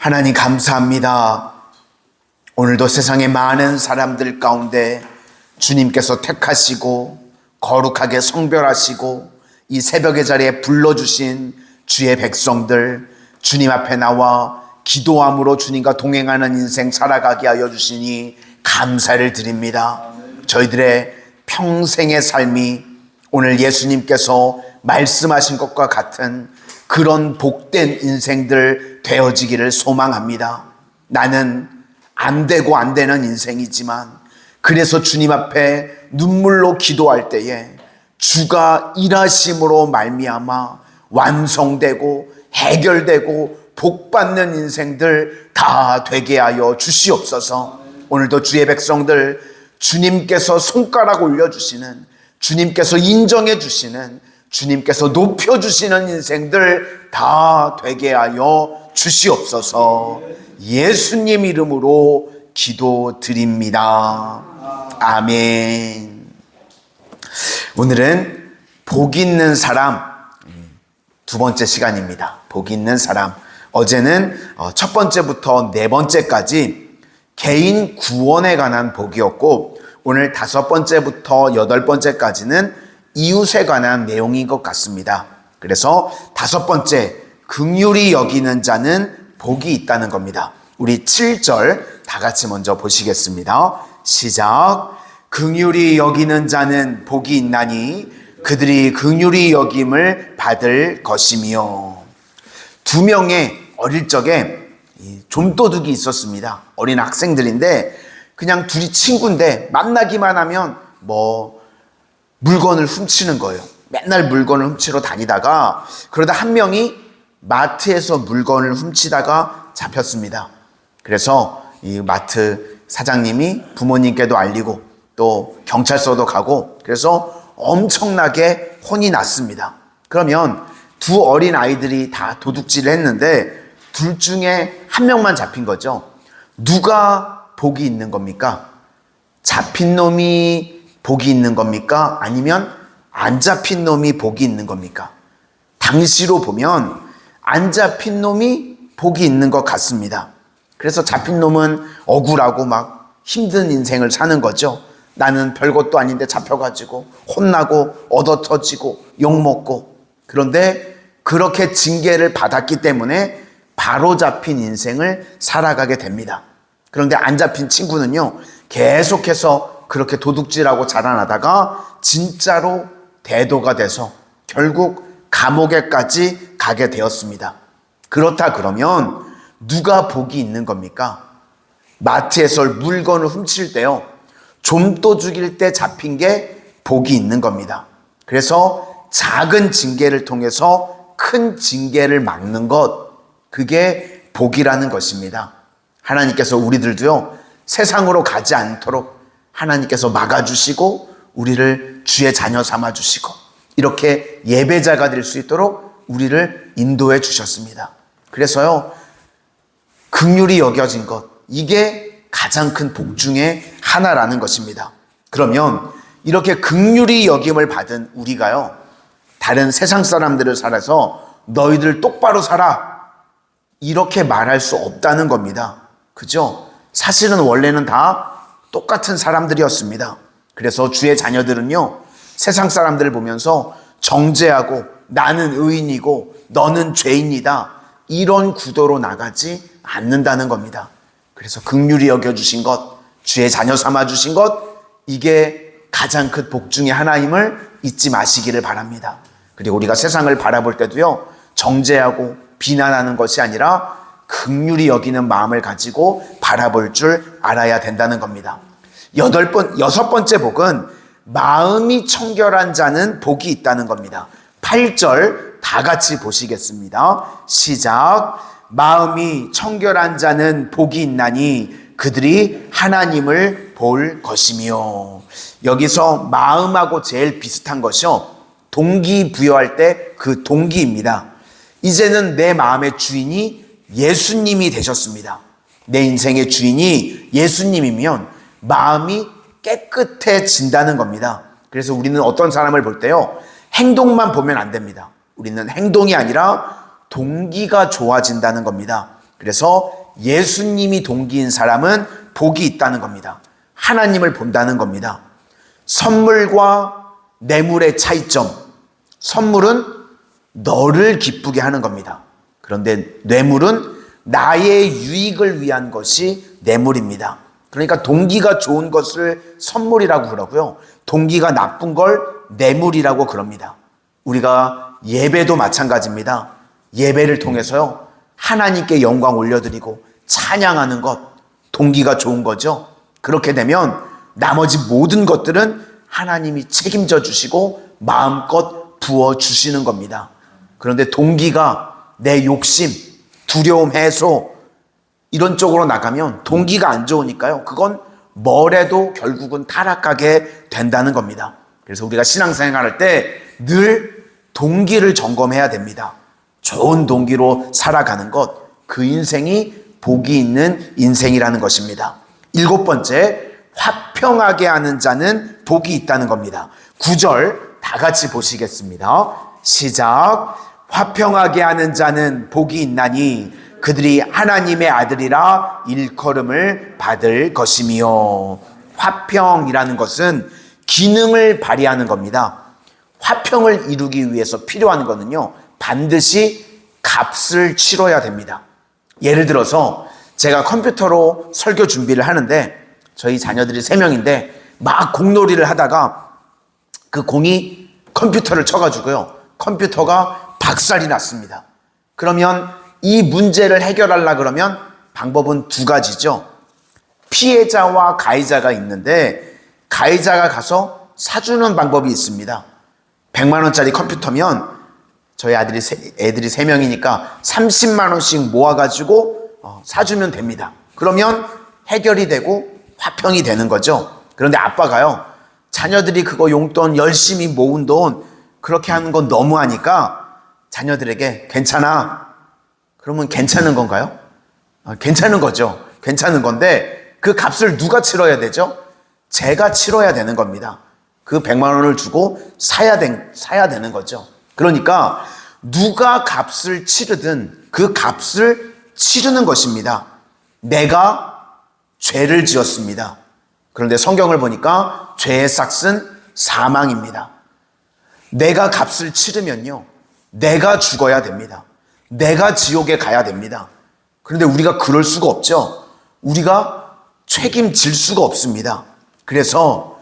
하나님 감사합니다. 오늘도 세상의 많은 사람들 가운데 주님께서 택하시고 거룩하게 성별하시고 이 새벽의 자리에 불러주신 주의 백성들, 주님 앞에 나와 기도함으로 주님과 동행하는 인생 살아가게 하여 주시니 감사를 드립니다. 저희들의 평생의 삶이 오늘 예수님께서 말씀하신 것과 같은 그런 복된 인생들 되어지기를 소망합니다. 나는 안 되고 안 되는 인생이지만 그래서 주님 앞에 눈물로 기도할 때에 주가 일하심으로 말미암아 완성되고 해결되고 복받는 인생들 다 되게 하여 주시옵소서. 오늘도 주의 백성들, 주님께서 손가락 올려주시는, 주님께서 인정해 주시는, 주님께서 높여주시는 인생들 다 되게 하여 주시옵소서. 예수님 이름으로 기도드립니다. 아멘. 오늘은 복 있는 사람 두 번째 시간입니다. 복 있는 사람. 어제는 첫 번째부터 네 번째까지 개인 구원에 관한 복이었고, 오늘 다섯 번째부터 여덟 번째까지는 이웃에 관한 내용인 것 같습니다. 그래서 다섯 번째, 긍휼히 여기는 자는 복이 있다는 겁니다. 우리 7절 다 같이 먼저 보시겠습니다. 시작. 긍휼히 여기는 자는 복이 있나니 그들이 긍휼히 여김을 받을 것이며. 두 명의 어릴 적에 좀도둑이 있었습니다. 어린 학생들인데 그냥 둘이 친구인데 만나기만 하면 물건을 훔치는 거예요. 맨날 물건을 훔치러 다니다가 그러다 한 명이 마트에서 물건을 훔치다가 잡혔습니다. 그래서 이 마트 사장님이 부모님께도 알리고 또 경찰서도 가고 그래서 엄청나게 혼이 났습니다. 그러면 두 어린 아이들이 다 도둑질을 했는데 둘 중에 한 명만 잡힌 거죠. 누가 복이 있는 겁니까? 잡힌 놈이 복이 있는 겁니까? 아니면 안 잡힌 놈이 복이 있는 겁니까? 당시로 보면 안 잡힌 놈이 복이 있는 것 같습니다. 그래서 잡힌 놈은 억울하고 막 힘든 인생을 사는 거죠. 나는 별것도 아닌데 잡혀가지고 혼나고 얻어터지고 욕먹고. 그런데 그렇게 징계를 받았기 때문에 바로 잡힌 인생을 살아가게 됩니다. 그런데 안 잡힌 친구는요, 계속해서 그렇게 도둑질하고 자라나다가 진짜로 대도가 돼서 결국 감옥에까지 가게 되었습니다. 그렇다 그러면 누가 복이 있는 겁니까? 마트에서 물건을 훔칠 때요, 좀도둑일 때 잡힌 게 복이 있는 겁니다. 그래서 작은 징계를 통해서 큰 징계를 막는 것, 그게 복이라는 것입니다. 하나님께서 우리들도요, 세상으로 가지 않도록 하나님께서 막아주시고 우리를 주의 자녀 삼아주시고 이렇게 예배자가 될 수 있도록 우리를 인도해 주셨습니다. 그래서요, 긍휼히 여겨진 것, 이게 가장 큰 복 중에 하나라는 것입니다. 그러면 이렇게 긍휼히 여김을 받은 우리가요, 다른 세상 사람들을 살아서 너희들 똑바로 살아 이렇게 말할 수 없다는 겁니다. 그죠? 사실은 원래는 다 똑같은 사람들이었습니다. 그래서 주의 자녀들은요, 세상 사람들을 보면서 정죄하고 나는 의인이고 너는 죄인이다, 이런 구도로 나가지 않는다는 겁니다. 그래서 긍휼히 여겨주신 것, 주의 자녀 삼아주신 것, 이게 가장 큰 복 중에 하나임을 잊지 마시기를 바랍니다. 그리고 우리가 세상을 바라볼 때도요, 정죄하고 비난하는 것이 아니라 긍휼히 여기는 마음을 가지고 바라볼 줄 알아야 된다는 겁니다. 여섯 번째 복은 마음이 청결한 자는 복이 있다는 겁니다. 8절 다 같이 보시겠습니다. 시작. 마음이 청결한 자는 복이 있나니 그들이 하나님을 볼 것이며. 여기서 마음하고 제일 비슷한 것이요, 동기부여할 때 그 동기입니다. 이제는 내 마음의 주인이 예수님이 되셨습니다. 내 인생의 주인이 예수님이면 마음이 깨끗해진다는 겁니다. 그래서 우리는 어떤 사람을 볼 때요, 행동만 보면 안 됩니다. 우리는 행동이 아니라 동기가 좋아진다는 겁니다. 그래서 예수님이 동기인 사람은 복이 있다는 겁니다. 하나님을 본다는 겁니다. 선물과 뇌물의 차이점. 선물은 너를 기쁘게 하는 겁니다. 그런데 뇌물은 나의 유익을 위한 것이 뇌물입니다. 그러니까 동기가 좋은 것을 선물이라고 그러고요. 동기가 나쁜 걸 뇌물이라고 그럽니다. 우리가 예배도 마찬가지입니다. 예배를 통해서요, 하나님께 영광 올려드리고 찬양하는 것, 동기가 좋은 거죠. 그렇게 되면 나머지 모든 것들은 하나님이 책임져 주시고 마음껏 부어주시는 겁니다. 그런데 동기가 내 욕심, 두려움 해소 이런 쪽으로 나가면 동기가 안 좋으니까요, 그건 뭐래도 결국은 타락하게 된다는 겁니다. 그래서 우리가 신앙생활할 때 늘 동기를 점검해야 됩니다. 좋은 동기로 살아가는 것, 그 인생이 복이 있는 인생이라는 것입니다. 7번째, 화평하게 하는 자는 복이 있다는 겁니다. 9절 다 같이 보시겠습니다. 시작. 화평하게 하는 자는 복이 있나니 그들이 하나님의 아들이라 일컬음을 받을 것이며. 화평이라는 것은 기능을 발휘하는 겁니다. 화평을 이루기 위해서 필요한 것은요, 반드시 값을 치러야 됩니다. 예를 들어서 제가 컴퓨터로 설교 준비를 하는데 저희 자녀들이 3명인데 막 공놀이를 하다가 그 공이 컴퓨터를 쳐가지고요, 컴퓨터가 박살이 났습니다. 그러면 이 문제를 해결하려고 그러면 방법은 2가지죠. 피해자와 가해자가 있는데 가해자가 가서 사주는 방법이 있습니다. 100만 원짜리 컴퓨터면 저희 애들이 3명이니까 30만 원씩 모아가지고 사주면 됩니다. 그러면 해결이 되고 화평이 되는 거죠. 그런데 아빠가요, 자녀들이 그거 용돈 열심히 모은 돈 그렇게 하는 건 너무하니까 자녀들에게 괜찮아. 그러면 괜찮은 건가요? 괜찮은 거죠. 괜찮은 건데 그 값을 누가 치러야 되죠? 제가 치러야 되는 겁니다. 그 100만 원을 주고 사야 되는 거죠. 그러니까 누가 값을 치르든 그 값을 치르는 것입니다. 내가 죄를 지었습니다. 그런데 성경을 보니까 죄의 삭은 사망입니다. 내가 값을 치르면요, 내가 죽어야 됩니다. 내가 지옥에 가야 됩니다. 그런데 우리가 그럴 수가 없죠. 우리가 책임질 수가 없습니다. 그래서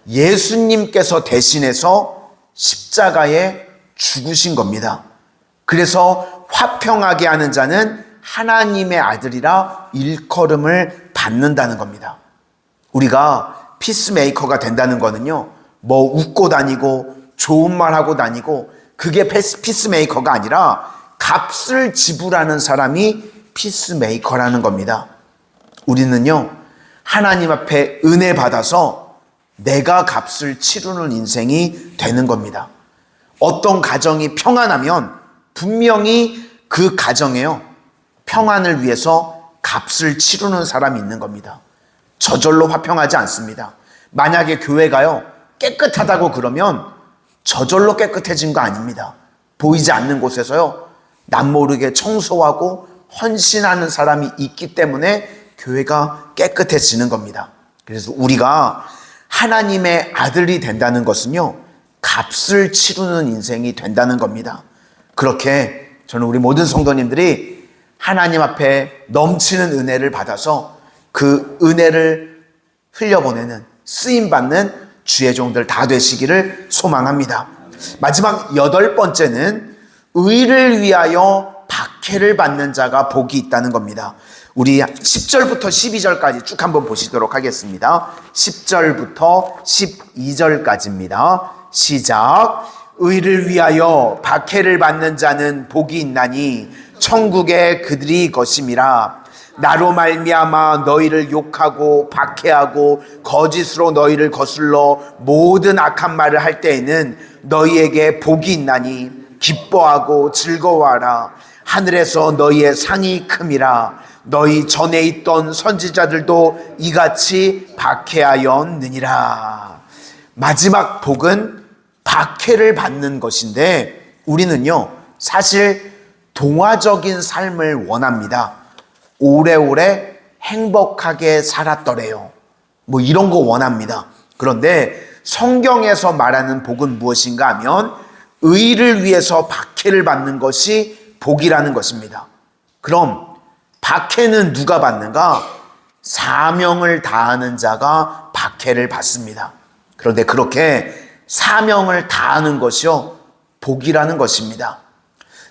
예수님께서 대신해서 십자가에 죽으신 겁니다. 그래서 화평하게 하는 자는 하나님의 아들이라 일컬음을 받는다는 겁니다. 우리가 피스메이커가 된다는 거는요, 뭐 웃고 다니고 좋은 말 하고 다니고 그게 피스메이커가 아니라 값을 지불하는 사람이 피스메이커라는 겁니다. 우리는요, 하나님 앞에 은혜 받아서 내가 값을 치르는 인생이 되는 겁니다. 어떤 가정이 평안하면 분명히 그 가정에요, 평안을 위해서 값을 치르는 사람이 있는 겁니다. 저절로 화평하지 않습니다. 만약에 교회가요, 깨끗하다고 그러면 저절로 깨끗해진 거 아닙니다. 보이지 않는 곳에서요, 남모르게 청소하고 헌신하는 사람이 있기 때문에 교회가 깨끗해지는 겁니다. 그래서 우리가 하나님의 아들이 된다는 것은요, 값을 치르는 인생이 된다는 겁니다. 그렇게 저는 우리 모든 성도님들이 하나님 앞에 넘치는 은혜를 받아서 그 은혜를 흘려보내는, 쓰임받는 주의 종들 다 되시기를 소망합니다. 마지막 8번째는 의를 위하여 박해를 받는 자가 복이 있다는 겁니다. 우리 10절부터 12절까지 쭉 한번 보시도록 하겠습니다. 10절부터 12절까지입니다. 시작. 의를 위하여 박해를 받는 자는 복이 있나니 천국에 그들이 것임이라. 나로 말미암아 너희를 욕하고 박해하고 거짓으로 너희를 거슬러 모든 악한 말을 할 때에는 너희에게 복이 있나니 기뻐하고 즐거워하라. 하늘에서 너희의 상이 큼이라. 너희 전에 있던 선지자들도 이같이 박해하였느니라. 마지막 복은 박해를 받는 것인데 우리는요, 사실 동화적인 삶을 원합니다. 오래오래 행복하게 살았더래요. 뭐 이런 거 원합니다. 그런데 성경에서 말하는 복은 무엇인가 하면 의를 위해서 박해를 받는 것이 복이라는 것입니다. 그럼 박해는 누가 받는가? 사명을 다하는 자가 박해를 받습니다. 그런데 그렇게 사명을 다하는 것이요 복이라는 것입니다.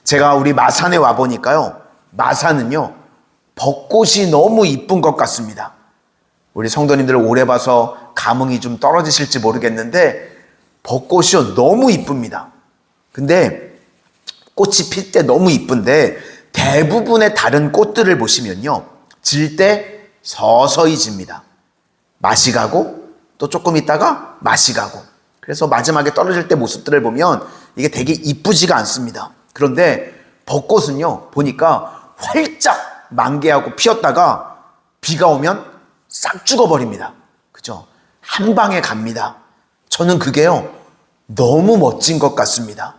제가 우리 마산에 와 보니까요, 마산은요 벚꽃이 너무 이쁜 것 같습니다. 우리 성도님들 오래 봐서 감흥이 좀 떨어지실지 모르겠는데 벚꽃이요 너무 이쁩니다. 근데 꽃이 필 때 너무 이쁜데 대부분의 다른 꽃들을 보시면요 질 때 서서히 집니다. 맛이 가고 또 조금 있다가 맛이 가고, 그래서 마지막에 떨어질 때 모습들을 보면 이게 되게 이쁘지가 않습니다. 그런데 벚꽃은요 보니까 활짝 만개하고 피었다가 비가 오면 싹 죽어버립니다. 그죠? 한 방에 갑니다. 저는 그게요 너무 멋진 것 같습니다.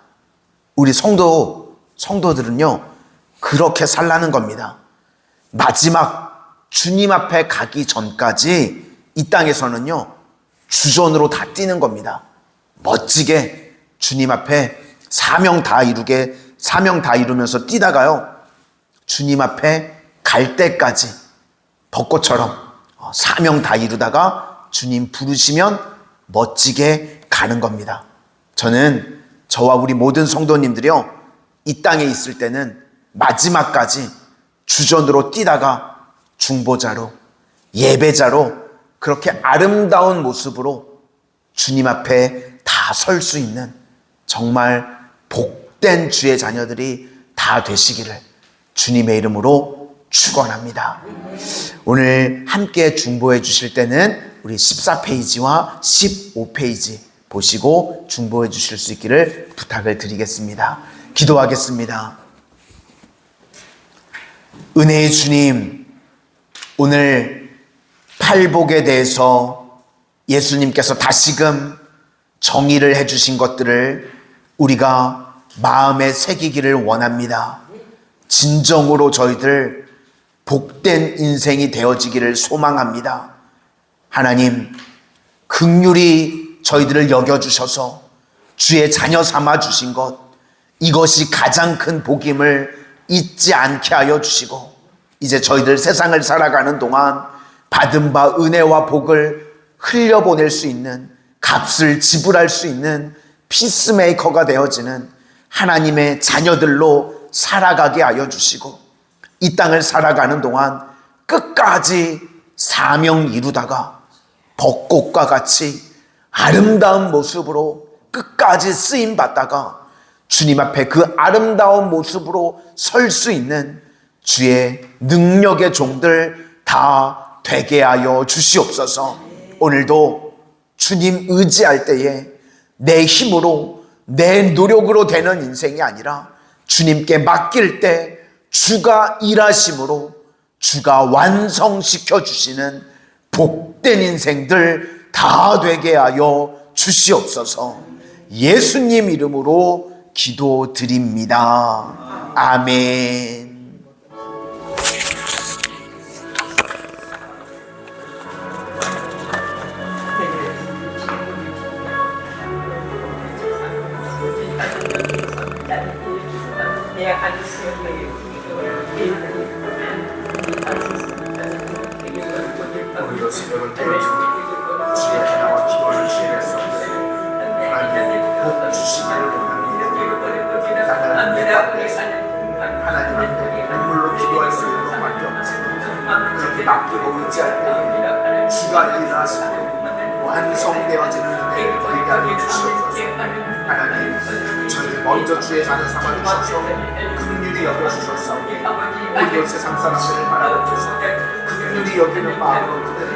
우리 성도들은요 그렇게 살라는 겁니다. 마지막 주님 앞에 가기 전까지 이 땅에서는요 주전으로 다 뛰는 겁니다. 멋지게 주님 앞에 사명 다 이루면서 뛰다가요 주님 앞에 갈 때까지 벚꽃처럼 사명 다 이루다가 주님 부르시면 멋지게 가는 겁니다. 저는 저와 우리 모든 성도님들이요 이 땅에 있을 때는 마지막까지 주전으로 뛰다가 중보자로, 예배자로 그렇게 아름다운 모습으로 주님 앞에 다 설 수 있는 정말 복된 주의 자녀들이 다 되시기를 주님의 이름으로 축원합니다. 오늘 함께 중보해 주실 때는 우리 14페이지와 15페이지 보시고 중보해 주실 수 있기를 부탁을 드리겠습니다. 기도하겠습니다. 은혜의 주님, 오늘 팔복에 대해서 예수님께서 다시금 정의를 해주신 것들을 우리가 마음에 새기기를 원합니다. 진정으로 저희들 복된 인생이 되어지기를 소망합니다. 하나님, 긍휼히 저희들을 여겨주셔서 주의 자녀 삼아 주신 것, 이것이 가장 큰 복임을 잊지 않게 하여 주시고, 이제 저희들 세상을 살아가는 동안 받은 바 은혜와 복을 흘려보낼 수 있는, 값을 지불할 수 있는 피스메이커가 되어지는 하나님의 자녀들로 살아가게 하여 주시고, 이 땅을 살아가는 동안 끝까지 사명 이루다가 벚꽃과 같이 아름다운 모습으로 끝까지 쓰임 받다가 주님 앞에 그 아름다운 모습으로 설 수 있는 주의 능력의 종들 다 되게 하여 주시옵소서. 오늘도 주님 의지할 때에 내 힘으로 내 노력으로 되는 인생이 아니라 주님께 맡길 때 주가 일하심으로 주가 완성시켜 주시는 복된 인생들 다 되게 하여 주시옵소서. 예수님 이름으로 기도드립니다. 아멘. 오늘도 새벽을 깨우치고 주의 기도와 기도를 주의했어. 하나님 복 주시기를 원합니다. 하나님 앞에 눈물로 기도할 수 있는 것밖에 없지만 그렇게 맡기고 의지할 때 주가 일하시고 완성되어지는 은혜를 보이게 하여 주시옵소서. 하나님, 저희를 먼저 주의 자녀 삼아 주셔서 긍휼히 여겨주셔서 오히려 세상 사람들을 바라보셔서 긍휼히 여기는 마음으로 그들을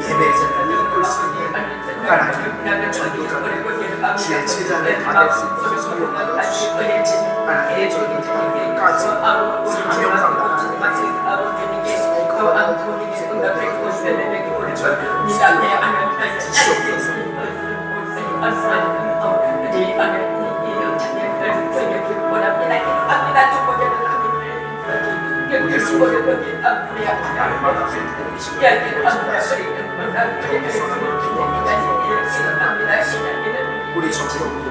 예배자를 이끌 수 있는 하나님 전도자들 주의 제자를 다닐 수 있도록 사용하여 주시고 하나님 저희들 끝까지 사명상 나가는 우리의 우리 전체로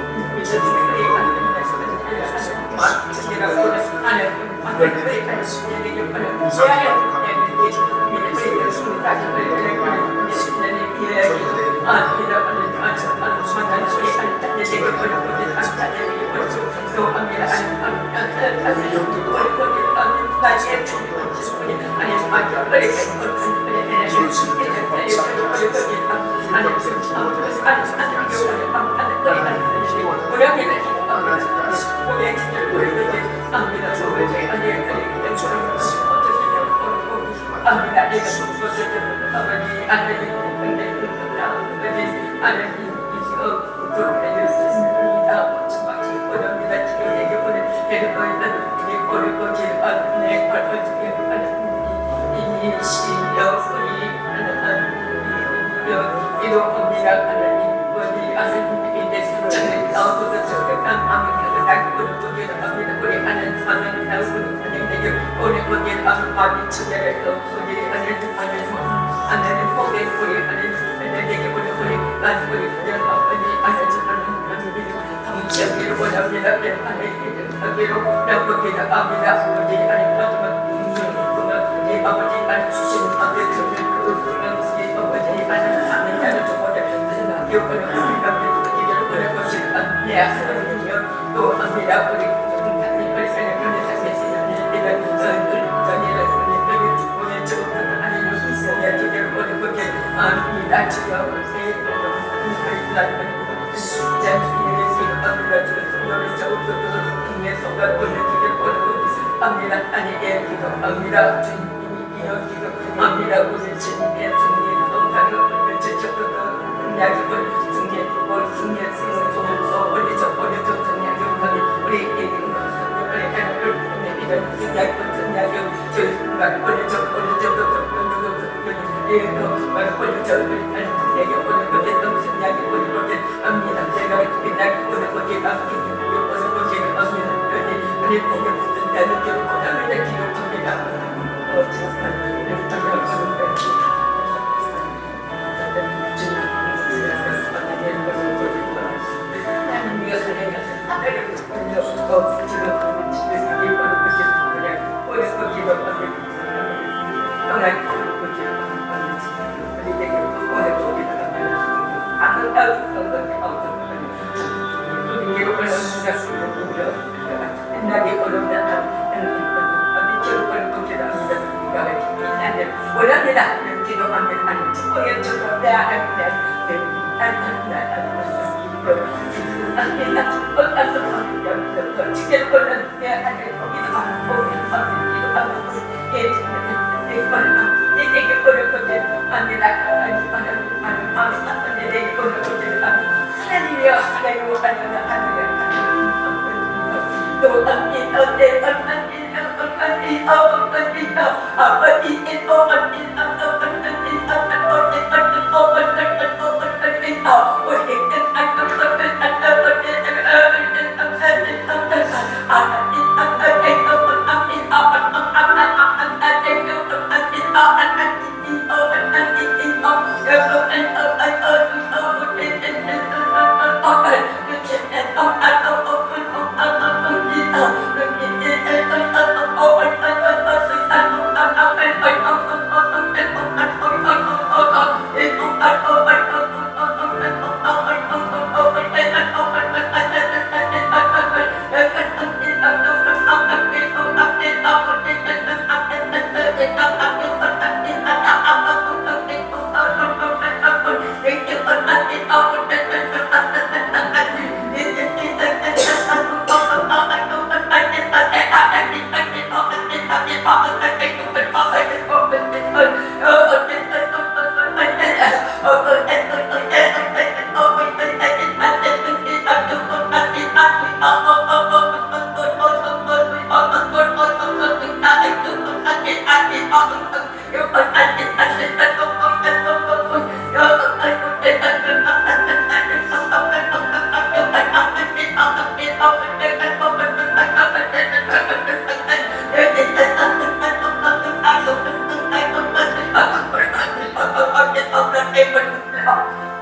막